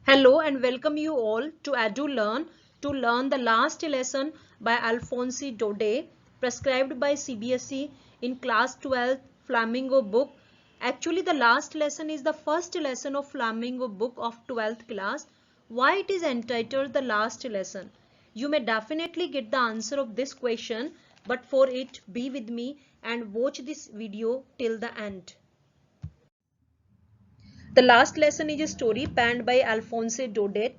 Hello and welcome you all to EduLearn to learn the last lesson by Alphonse Daudet prescribed by CBSE in class 12 Flamingo book. Actually the last lesson is the first lesson of Flamingo book of 12th class. Why it is entitled the last lesson? You may definitely get the answer of this question, but for it be with me and watch this video till the end. The last lesson is a story penned by Alphonse Daudet.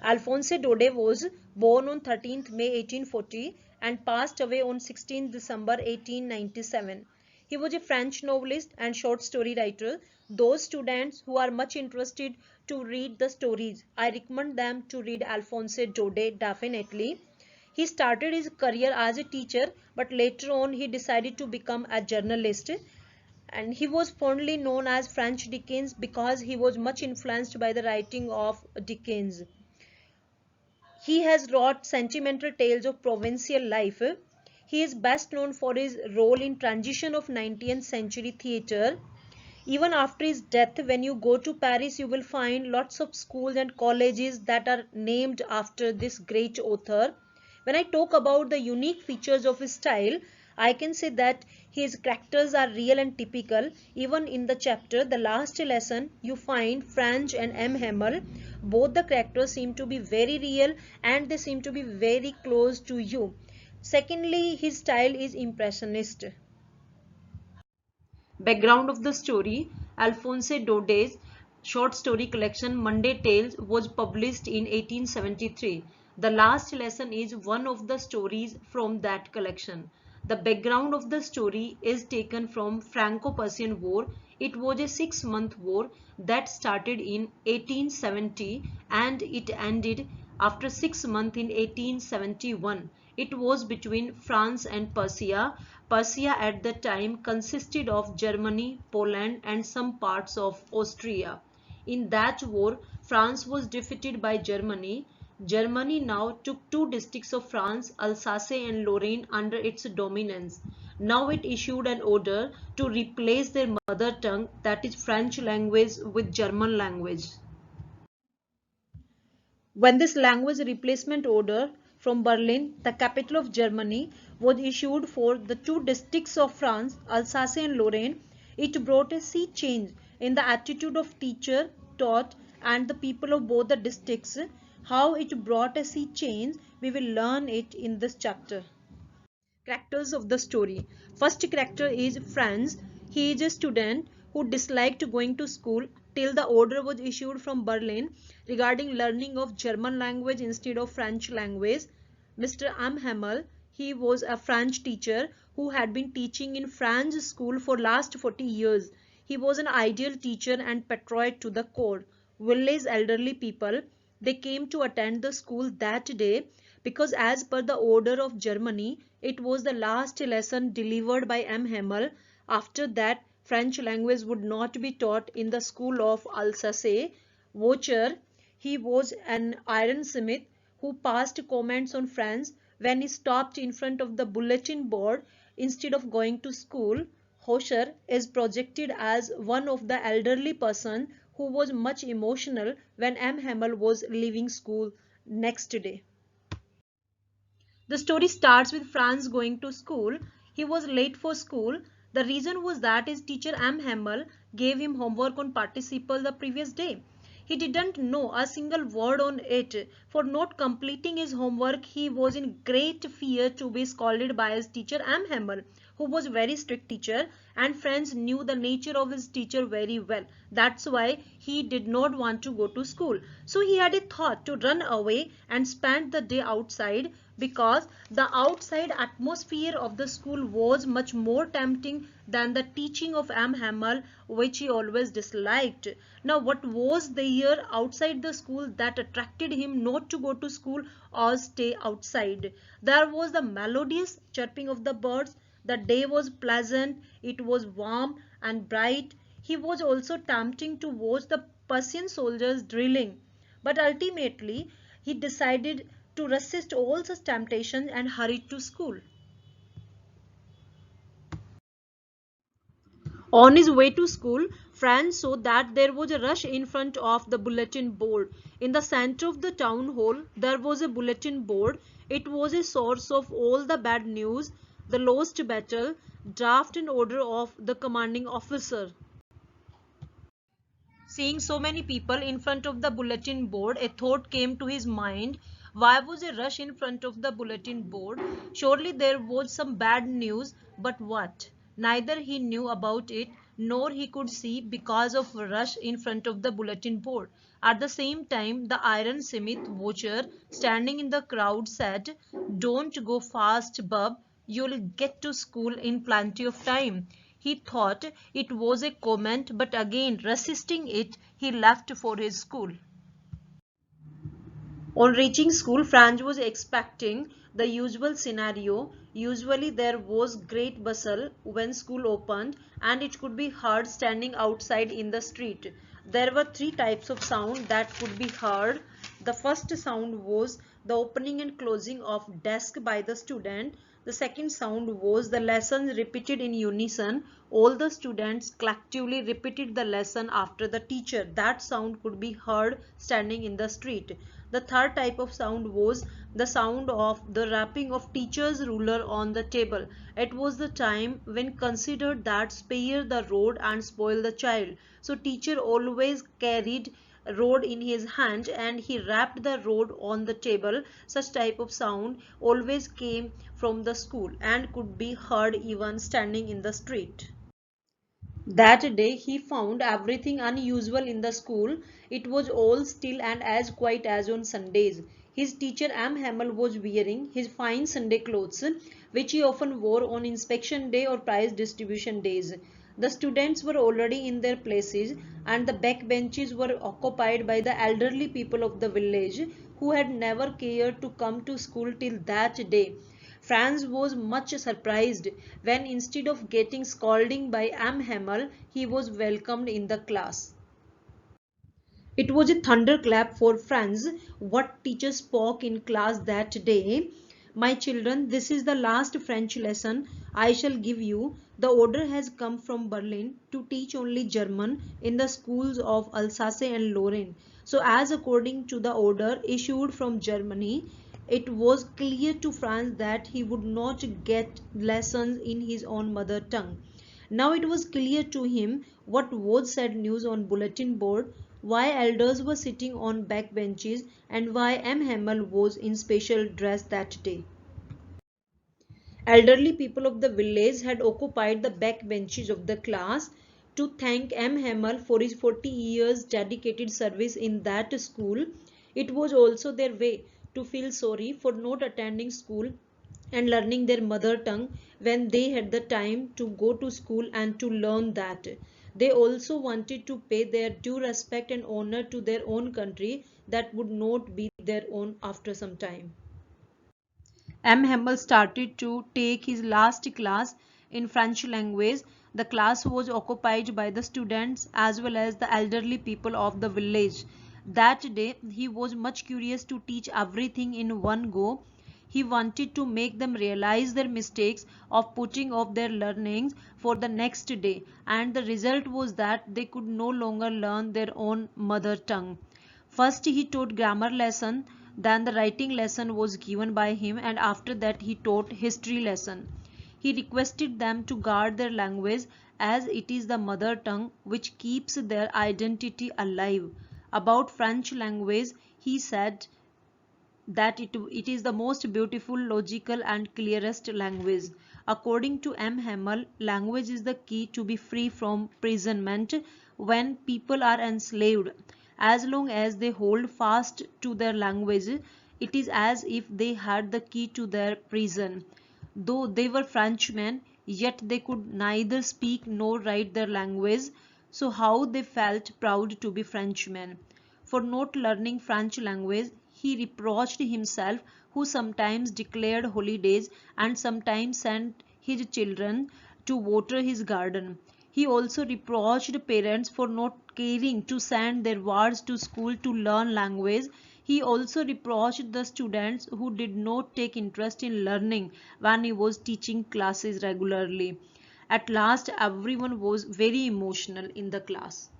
Alphonse Daudet was born on 13th May 1840 and passed away on 16th December 1897. He was a French novelist and short story writer. Those students who are much interested to read the stories, I recommend them to read Alphonse Daudet definitely. He started his career as a teacher, but later on he decided to become a journalist, and he was fondly known as French Dickens because he was much influenced by the writing of Dickens. He has wrought sentimental tales of provincial life. He is best known for his role in transition of 19th century theatre. Even after his death, when you go to Paris, you will find lots of schools and colleges that are named after this great author. When I talk about the unique features of his style, I can say that his characters are real and typical. Even in the chapter, the last lesson, you find Franz and M. Hamel. Both the characters seem to be very real and they seem to be very close to you. Secondly, his style is impressionist. Background of the story: Alphonse Daudet's short story collection Monday Tales was published in 1873. The last lesson is one of the stories from that collection. The background of the story is taken from Franco-Prussian War. It was a 6-month war that started in 1870 and it ended after 6 months in 1871. It was between France and Prussia. Prussia at the time consisted of Germany, Poland and some parts of Austria. In that war, France was defeated by Germany. Germany now took two districts of France, Alsace and Lorraine, under its dominance. Now it issued an order to replace their mother tongue, that is French language, with German language. When this language replacement order from Berlin, the capital of Germany, was issued for the two districts of France, Alsace and Lorraine, it brought a sea change in the attitude of teacher, taught and the people of both the districts. How it brought a sea change, we will learn it in this chapter. Characters of the story. First character is Franz. He is a student who disliked going to school till the order was issued from Berlin regarding learning of German language instead of French language. Mr. M. Hamel, he was a French teacher who had been teaching in French school for last 40 years. He was an ideal teacher and patriot to the core. Village elderly people, they came to attend the school that day because as per the order of Germany, it was the last lesson delivered by M. Hamel. After that, French language would not be taught in the school of Alsace. Vaucher, he was an ironsmith who passed comments on France when he stopped in front of the bulletin board instead of going to school. Hosher is projected as one of the elderly person who was much emotional when M. Hamel was leaving school next day. The story starts with Franz going to school. He was late for school. The reason was that his teacher M. Hamel gave him homework on participle the previous day. He didn't know a single word on it. For not completing his homework, he was in great fear to be scolded by his teacher M. Hamel, who was a very strict teacher, and Franz knew the nature of his teacher very well. That's why he did not want to go to school. So he had a thought to run away and spend the day outside, because the outside atmosphere of the school was much more tempting than the teaching of M. Hamel, which he always disliked. Now, what was there outside the school that attracted him not to go to school or stay outside? There was the melodious chirping of the birds. The day was pleasant, it was warm and bright. He was also tempting to watch the Persian soldiers drilling. But ultimately, he decided to resist all such temptations and hurried to school. On his way to school, Franz saw that there was a rush in front of the bulletin board. In the center of the town hall, there was a bulletin board. It was a source of all the bad news, the lost battle, draft and order of the commanding officer. Seeing so many people in front of the bulletin board, a thought came to his mind. Why was a rush in front of the bulletin board? Surely there was some bad news, but what? Neither he knew about it, nor he could see because of a rush in front of the bulletin board. At the same time, the iron smith watcher standing in the crowd said, "Don't go fast, bub. You'll get to school in plenty of time." He thought it was a comment, but again resisting it, he left for his school. On reaching school, Franz was expecting the usual scenario. Usually there was great bustle when school opened, and it could be heard standing outside in the street. There were three types of sound that could be heard. The first sound was the opening and closing of desk by the student. The second sound was the lessons repeated in unison. All the students collectively repeated the lesson after the teacher. That sound could be heard standing in the street. The third type of sound was the sound of the rapping of teacher's ruler on the table. It was the time when considered that spare the rod and spoil the child. So teacher always carried rod in his hand and he rapped the rod on the table. Such type of sound always came from the school and could be heard even standing in the street. That day he found everything unusual in the school. It was all still and as quiet as on Sundays. His teacher M. Hamel was wearing his fine Sunday clothes, which he often wore on inspection day or prize distribution days. The students were already in their places and the back benches were occupied by the elderly people of the village who had never cared to come to school till that day. Franz was much surprised when instead of getting scolding by M. Hamel, he was welcomed in the class. It was a thunderclap for Franz. What teacher spoke in class that day? "My children, this is the last French lesson I shall give you. The order has come from Berlin to teach only German in the schools of Alsace and Lorraine. So as according to the order issued from Germany, it was clear to Franz that he would not get lessons in his own mother tongue. Now it was clear to him what was said news on bulletin board, why elders were sitting on back benches, and why M. Hamel was in special dress that day. Elderly people of the village had occupied the back benches of the class to thank M. Hamel for his 40 years dedicated service in that school. It was also their way to feel sorry for not attending school and learning their mother tongue when they had the time to go to school and to learn that. They also wanted to pay their due respect and honor to their own country that would not be their own after some time. M. Hamel started to take his last class in French language. The class was occupied by the students as well as the elderly people of the village. That day he was much curious to teach everything in one go. He wanted to make them realize their mistakes of putting off their learnings for the next day, and the result was that they could no longer learn their own mother tongue. First he taught grammar lesson, then the writing lesson was given by him, and after that he taught history lesson. He requested them to guard their language as it is the mother tongue which keeps their identity alive. About French language he said that it is the most beautiful, logical and clearest language. According to M. Hamel, language is the key to be free from imprisonment when people are enslaved. As long as they hold fast to their language, it is as if they had the key to their prison. Though they were Frenchmen, yet they could neither speak nor write their language, so how they felt proud to be Frenchmen. For not learning French language, he reproached himself, who sometimes declared holidays and sometimes sent his children to water his garden. He also reproached parents for not caring to send their wards to school to learn language. He also reproached the students who did not take interest in learning when he was teaching classes regularly. At last, everyone was very emotional in the class.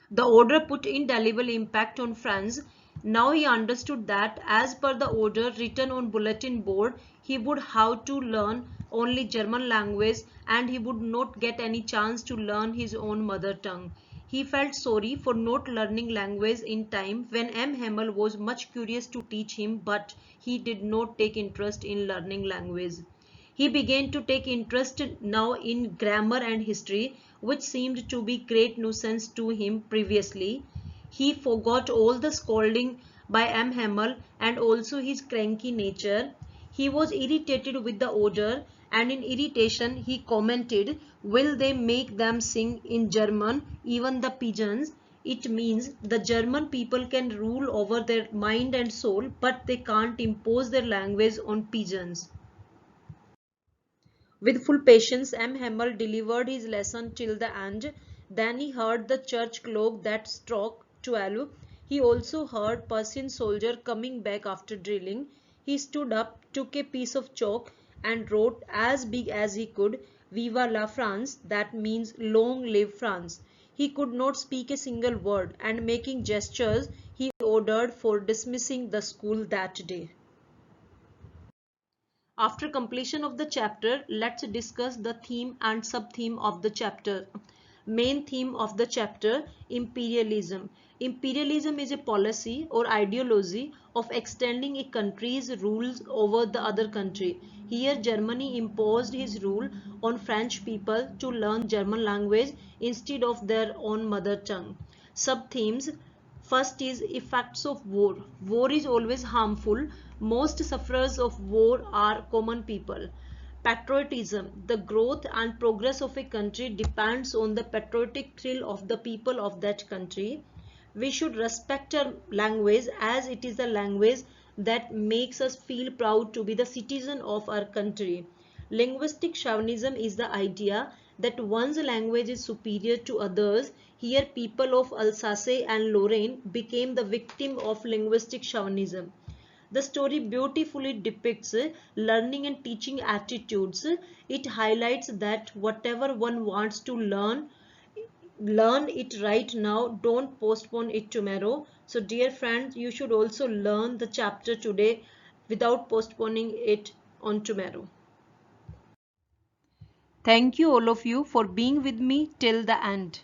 The order put indelible impact on Franz. Now he understood that, as per the order written on bulletin board, he would have to learn only German language and he would not get any chance to learn his own mother tongue. He felt sorry for not learning language in time when M. Hamel was much curious to teach him, but he did not take interest in learning language. He began to take interest now in grammar and history, which seemed to be great nuisance to him previously. He forgot all the scolding by M. Hamel and also his cranky nature. He was irritated with the order, and in irritation he commented, "Will they make them sing in German, even the pigeons? It means the German people can rule over their mind and soul, but they can't impose their language on pigeons." With full patience, M. Hamel delivered his lesson till the end. Then he heard the church clock that struck 12. He also heard Persian soldier coming back after drilling. He stood up, took a piece of chalk and wrote as big as he could, "Viva la France," that means "Long live France." He could not speak a single word, and making gestures, he ordered for dismissing the school that day. After completion of the chapter, let's discuss the theme and sub-theme of the chapter. Main theme of the chapter: imperialism. Imperialism is a policy or ideology of extending a country's rules over the other country. Here Germany imposed his rule on French people to learn German language instead of their own mother tongue. Sub-themes: first is effects of war. War is always harmful. Most sufferers of war are common people. Patriotism. The growth and progress of a country depends on the patriotic thrill of the people of that country. We should respect our language as it is the language that makes us feel proud to be the citizen of our country. Linguistic chauvinism is the idea that one's language is superior to others. Here people of Alsace and Lorraine became the victim of linguistic chauvinism. The story beautifully depicts learning and teaching attitudes. It highlights that whatever one wants to learn it right now. Don't postpone it tomorrow. So dear friends, you should also learn the chapter today without postponing it on tomorrow. Thank you all of you for being with me till the end.